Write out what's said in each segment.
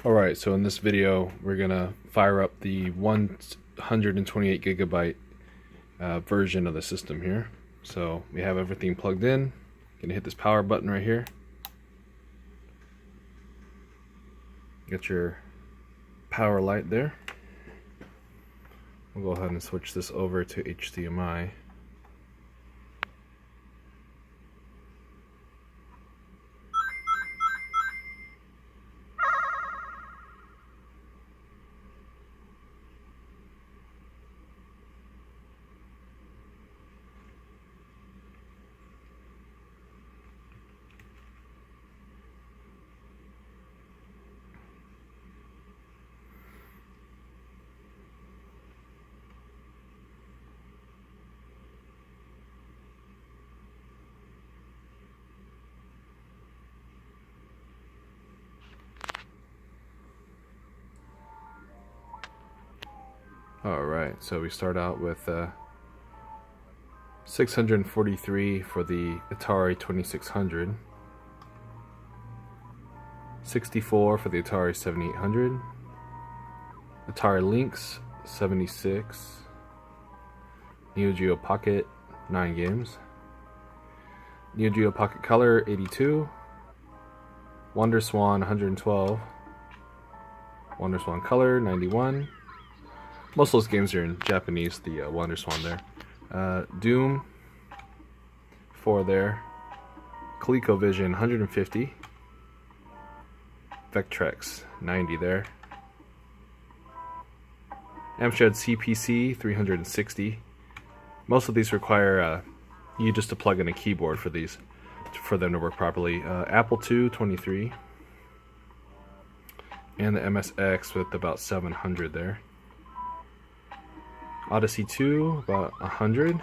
Alright, so in this video we're gonna fire up the 128 gigabyte version of the system here. So we have everything plugged in. Gonna hit this power button right here. Get your power light there. We'll go ahead and switch this over to HDMI. Alright, so we start out with 643 for the Atari 2600, 64 for the Atari 7800, Atari Lynx 76, Neo Geo Pocket 9 games, Neo Geo Pocket Color 82, Wonder Swan 112, Wonder Swan Color 91. Most of those games are in Japanese, the Wonder Swan there. Doom 4 there. ColecoVision 150. Vectrex 90 there. Amstrad CPC 360. Most of these require you just to plug in a keyboard for these, for them to work properly. Apple II 23. And the MSX with about 700 there. Odyssey 2, about 100.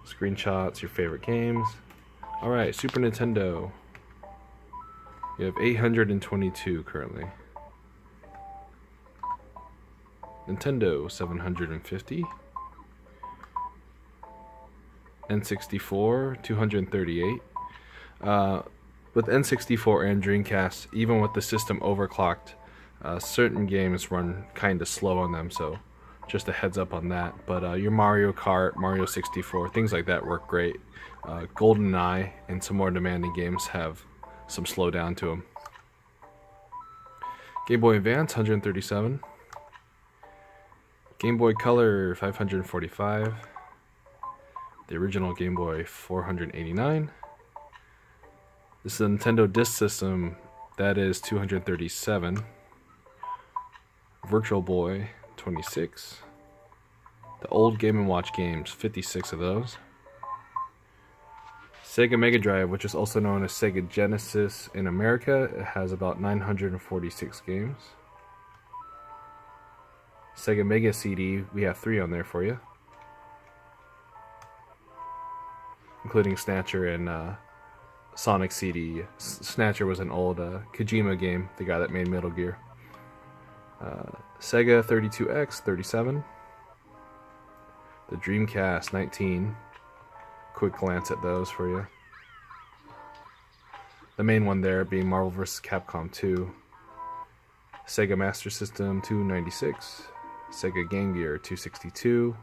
Screenshots, your favorite games. Alright, Super Nintendo. You have 822 currently. Nintendo, 750. N64, 238. With N64 and Dreamcast, even with the system overclocked, certain games run kinda slow on them, so just a heads up on that. But your Mario Kart, Mario 64, things like that work great. GoldenEye and some more demanding games have some slowdown to them. Game Boy Advance 137. Game Boy Color 545. The original Game Boy 489. This is a Nintendo Disk System, that is 237. Virtual Boy 26. The old Game & Watch games, 56 of those. Sega Mega Drive, which is also known as Sega Genesis in America, it has about 946 games. Sega Mega CD, we have 3 on there for you, including Snatcher and Sonic CD. Snatcher was an old Kojima game, the guy that made Metal Gear. Sega 32X 37. The Dreamcast 19. Quick glance at those for you. The main one there being Marvel vs. Capcom 2. Sega Master System 296. Sega Game Gear 262.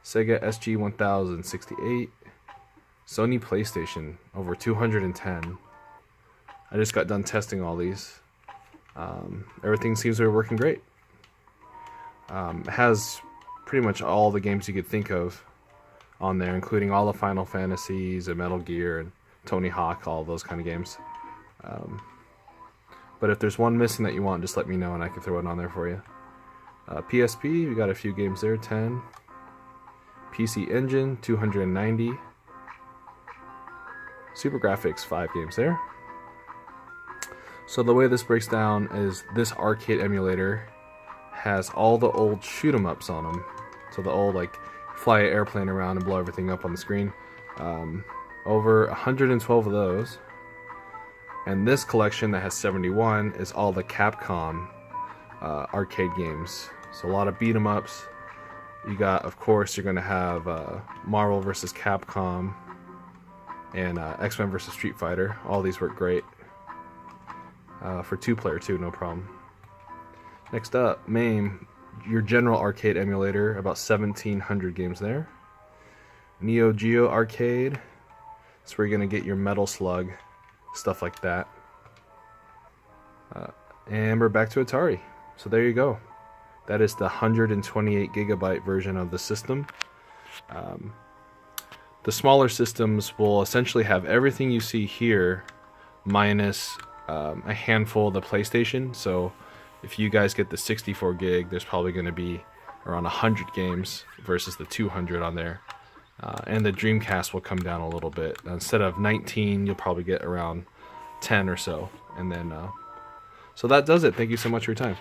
Sega SG 1068. Sony PlayStation over 210. I just got done testing all these. Everything seems to be working great. It has pretty much all the games you could think of on there, including all the Final Fantasies and Metal Gear and Tony Hawk, all those kind of games. But if there's one missing that you want, just let me know and I can throw it on there for you. PSP, we got a few games there, 10. PC Engine, 290. Super Graphics, 5 games there. So the way this breaks down is this arcade emulator has all the old shoot 'em ups on them. So the old, like, fly an airplane around and blow everything up on the screen. Over 112 of those. And this collection that has 71 is all the Capcom arcade games. So a lot of beat 'em ups. You got, of course, you're going to have Marvel vs. Capcom and X-Men vs. Street Fighter. All these work great. for 2-player too, no problem. Next up, MAME, your general arcade emulator, about 1,700 games there. Neo Geo Arcade, that's where you're going to get your Metal Slug, stuff like that. And we're back to Atari. So there you go. That is the 128 gigabyte version of the system. The smaller systems will essentially have everything you see here minus a handful of the PlayStation. So if you guys get the 64 gig, there's probably going to be around 100 games versus the 200 on there. And the Dreamcast will come down a little bit. Instead of 19, you'll probably get around 10 or so. And then, so that does it. Thank you so much for your time.